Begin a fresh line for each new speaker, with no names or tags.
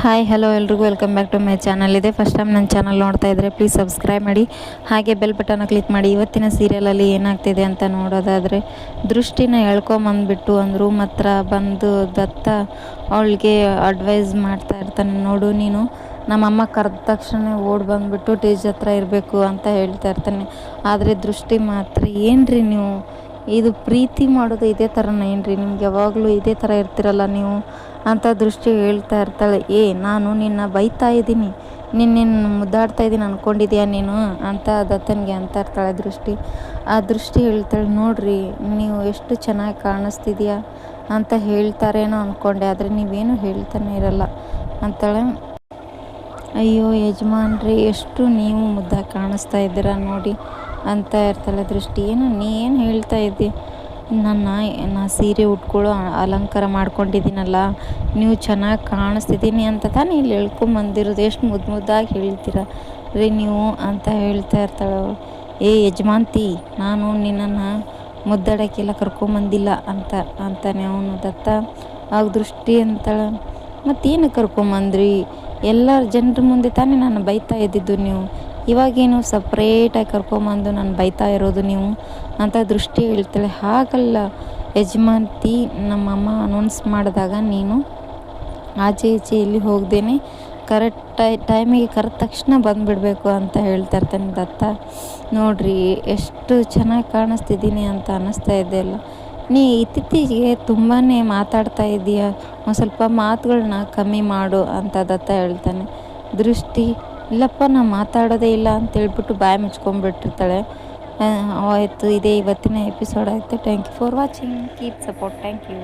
Hi hello ಎಲ್ರಿಗೂ welcome back to my channel. ಇದೆ first time ನನ್ನ ಚಾನಲ್ ನೋಡ್ತಾ ಇದ್ದರೆ ಪ್ಲೀಸ್ ಸಬ್ಸ್ಕ್ರೈಬ್ ಮಾಡಿ, ಹಾಗೆ ಬೆಲ್ ಬಟನ್ನ ಕ್ಲಿಕ್ ಮಾಡಿ. ಇವತ್ತಿನ ಸೀರಿಯಲಲ್ಲಿ ಏನಾಗ್ತಿದೆ ಅಂತ ನೋಡೋದಾದರೆ, ದೃಷ್ಟಿನ ಎಳ್ಕೊಂಬಂದ್ಬಿಟ್ಟು ಒಂದು ರೂಮ್ ಹತ್ರ ಬಂದು ದತ್ತ ಅವಳಿಗೆ ಅಡ್ವೈಸ್ ಮಾಡ್ತಾ ಇರ್ತಾನೆ. ನೋಡು ನೀನು ನಮ್ಮಮ್ಮ ಕರೆದ ತಕ್ಷಣ ಓಡಿ ಬಂದುಬಿಟ್ಟು ಟೇಜ್ ಹತ್ರ ಇರಬೇಕು ಅಂತ ಹೇಳ್ತಾ ಇರ್ತಾನೆ. ಆದರೆ ದೃಷ್ಟಿ ಮಾತ್ರ, ಏನ್ರಿ ನೀವು ಇದು ಪ್ರೀತಿ ಮಾಡೋದು ಇದೇ ಥರನ ಏನ್ರಿ, ನಿಮ್ಗೆ ಯಾವಾಗಲೂ ಇದೇ ಥರ ಇರ್ತಿರಲ್ಲ ನೀವು ಅಂತ ದೃಷ್ಟಿ ಹೇಳ್ತಾ ಇರ್ತಾಳೆ. ನಾನು ನಿನ್ನ ಬೈತಾ ಇದ್ದೀನಿ, ನಿನ್ನ ಮುದ್ದಾಡ್ತಾ ಇದ್ದೀನಿ ಅಂದ್ಕೊಂಡಿದ್ಯಾ ನೀನು ಅಂತ ದತ್ತನಿಗೆ ಅಂತ ಇರ್ತಾಳೆ ದೃಷ್ಟಿ. ಆ ದೃಷ್ಟಿ ಹೇಳ್ತಾಳೆ, ನೋಡ್ರಿ ನೀವು ಎಷ್ಟು ಚೆನ್ನಾಗಿ ಕಾಣಿಸ್ತಿದ್ಯಾ ಅಂತ ಹೇಳ್ತಾರೇನೋ ಅಂದ್ಕೊಂಡೆ, ಆದರೆ ನೀವೇನು ಹೇಳ್ತಾನೆ ಇರಲ್ಲ ಅಂತಾಳೆ. ಅಯ್ಯೋ ಯಜಮಾನ್ರಿ, ಎಷ್ಟು ನೀವು ಮುದ್ದಾಗಿ ಕಾಣಿಸ್ತಾ ಇದ್ದೀರಾ ನೋಡಿ ಅಂತ ಇರ್ತಾಳೆ ದೃಷ್ಟಿ. ನೀ ಏನು ಹೇಳ್ತಾ ಇದ್ದಿ, ನಾ ಸೀರೆ ಉಟ್ಕೊಳ್ಳೋ ಅಲಂಕಾರ ಮಾಡ್ಕೊಂಡಿದ್ದೀನಲ್ಲ, ನೀವು ಚೆನ್ನಾಗಿ ಕಾಣಿಸ್ತಿದ್ದೀನಿ ಅಂತ ತಾನೇ ಇಲ್ಲಿ ಹೇಳ್ಕೊಂಬಂದಿರೋದು, ಎಷ್ಟು ಮುದ್ದಾಗಿ ಹೇಳ್ತೀರ ರೀ ನೀವು ಅಂತ ಹೇಳ್ತಾ ಇರ್ತಾಳೆ ಅವಳು. ಯಜಮಾಂತಿ, ನಾನು ನಿನ್ನನ್ನು ಮುದ್ದಾಡೋಕ್ಕೆಲ್ಲ ಕರ್ಕೊಂಬಂದಿಲ್ಲ ಅಂತಾನೆ ಅವನು ದತ್ತ. ಆಗ ದೃಷ್ಟಿ ಅಂತಾಳೆ, ಮತ್ತೇನು ಕರ್ಕೊಂಬಂದ್ರಿ, ಎಲ್ಲರ ಜನರ ಮುಂದೆ ತಾನೇ ನಾನು ಬೈತಾ ಇದ್ದಿದ್ದು, ನೀವು ಇವಾಗೇನು ಸಪ್ರೇಟಾಗಿ ಕರ್ಕೊಂಬಂದು ನಾನು ಬೈತಾ ಇರೋದು ನೀವು ಅಂತ ದೃಷ್ಟಿ ಹೇಳ್ತಾಳೆ. ಹಾಗಲ್ಲ ಯಜಮಾಂತಿ, ನಮ್ಮಮ್ಮ ಅನೌನ್ಸ್ ಮಾಡಿದಾಗ ನೀನು ಆಚೆ ಈಚೆ ಎಲ್ಲಿ ಹೋಗ್ದೇನೆ ಕರೆಕ್ಟ್ ಟೈಮಿಗೆ ಕರೆದ ತಕ್ಷಣ ಬಂದುಬಿಡಬೇಕು ಅಂತ ಹೇಳ್ತಾ ಇರ್ತಾನೆ ದತ್ತ. ನೋಡ್ರಿ ಎಷ್ಟು ಚೆನ್ನಾಗಿ ಕಾಣಿಸ್ತಿದ್ದೀನಿ ಅಂತ ಅನ್ನಿಸ್ತಾ ಇದೆಯಲ್ಲ, ನೀ ಇತ್ತೀಚೆಗೆ ತುಂಬಾ ಮಾತಾಡ್ತಾ ಇದ್ದೀಯ, ಒಂದು ಸ್ವಲ್ಪ ಮಾತುಗಳನ್ನ ಕಮ್ಮಿ ಮಾಡು ಅಂತ ದತ್ತ ಹೇಳ್ತಾನೆ. ದೃಷ್ಟಿ, ಇಲ್ಲಪ್ಪ ನಾ ಮಾತಾಡೋದೇ ಇಲ್ಲ ಅಂತ ಹೇಳ್ಬಿಟ್ಟು ಬಾಯಿ ಮುಚ್ಕೊಂಡ್ಬಿಟ್ಟಿರ್ತಾಳೆ. ಆಯಿತು, ಇದೇ ಇವತ್ತಿನ ಎಪಿಸೋಡ್ ಆಯಿತು. Thank you for watching, keep support, thank you.